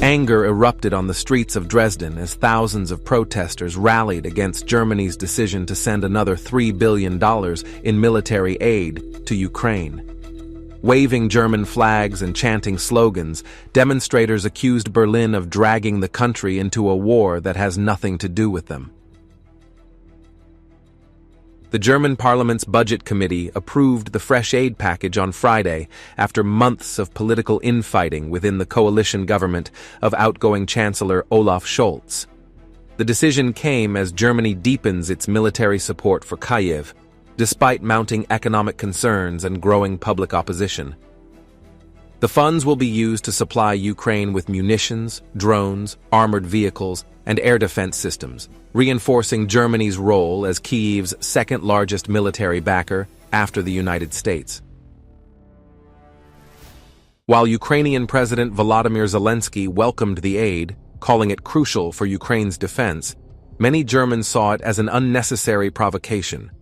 Anger erupted on the streets of Dresden as thousands of protesters rallied against Germany's decision to send another $3 billion in military aid to Ukraine. Waving German flags and chanting slogans, demonstrators accused Berlin of dragging the country into a war that has nothing to do with them. The German parliament's budget committee approved the fresh aid package on Friday after months of political infighting within the coalition government of outgoing Chancellor Olaf Scholz. The decision came as Germany deepens its military support for Kyiv, despite mounting economic concerns and growing public opposition. The funds will be used to supply Ukraine with munitions, drones, armored vehicles, and air defense systems, reinforcing Germany's role as Kyiv's second-largest military backer after the United States. While Ukrainian President Volodymyr Zelensky welcomed the aid, calling it crucial for Ukraine's defense, many Germans saw it as an unnecessary provocation.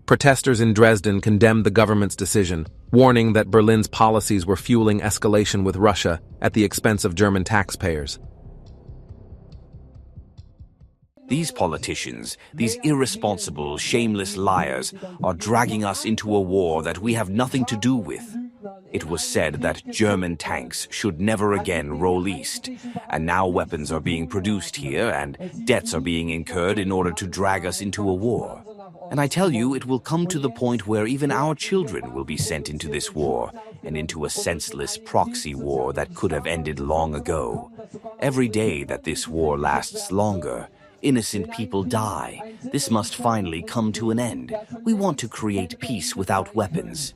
Protesters in Dresden condemned the government's decision, warning that Berlin's policies were fueling escalation with Russia at the expense of German taxpayers. These politicians, these irresponsible, shameless liars, are dragging us into a war that we have nothing to do with. It was said that German tanks should never again roll east, and now weapons are being produced here and debts are being incurred in order to drag us into a war. And I tell you, it will come to the point where even our children will be sent into this war, and into a senseless proxy war that could have ended long ago. Every day that this war lasts longer, innocent people die. This must finally come to an end. We want to create peace without weapons.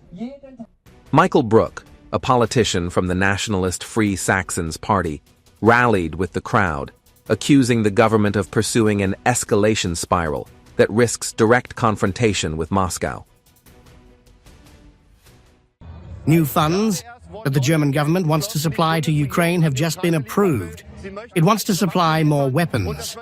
Michael Brook, a politician from the nationalist Free Saxons Party, rallied with the crowd, accusing the government of pursuing an escalation spiral that risks direct confrontation with Moscow. New funds that the German government wants to supply to Ukraine have just been approved. It wants to supply more weapons.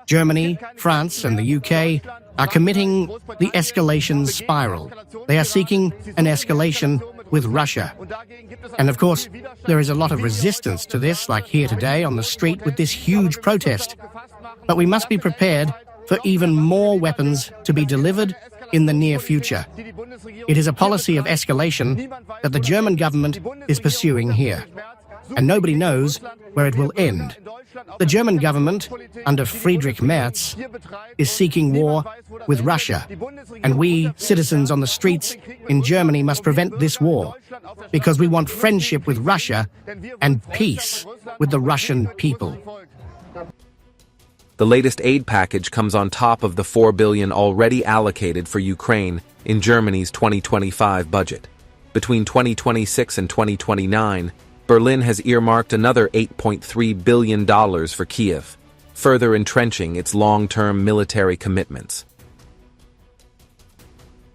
Germany, France, and the UK are committing the escalation spiral. They are seeking an escalation with Russia. And of course, there is a lot of resistance to this, like here today on the street with this huge protest. But we must be prepared for even more weapons to be delivered in the near future. It is a policy of escalation that the German government is pursuing here. And nobody knows where it will end. The German government, under Friedrich Merz, is seeking war with Russia. And we, citizens on the streets in Germany, must prevent this war, because we want friendship with Russia and peace with the Russian people. The latest aid package comes on top of the $4 billion already allocated for Ukraine in Germany's 2025 budget. Between 2026 and 2029, Berlin has earmarked another $8.3 billion for Kyiv, further entrenching its long-term military commitments.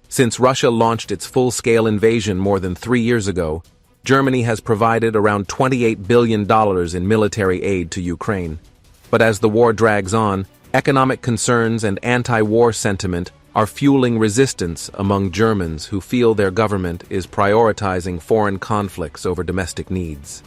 Since Russia launched its full-scale invasion more than 3 years ago, Germany has provided around $28 billion in military aid to Ukraine. But as the war drags on, economic concerns and anti-war sentiment are fueling resistance among Germans who feel their government is prioritizing foreign conflicts over domestic needs.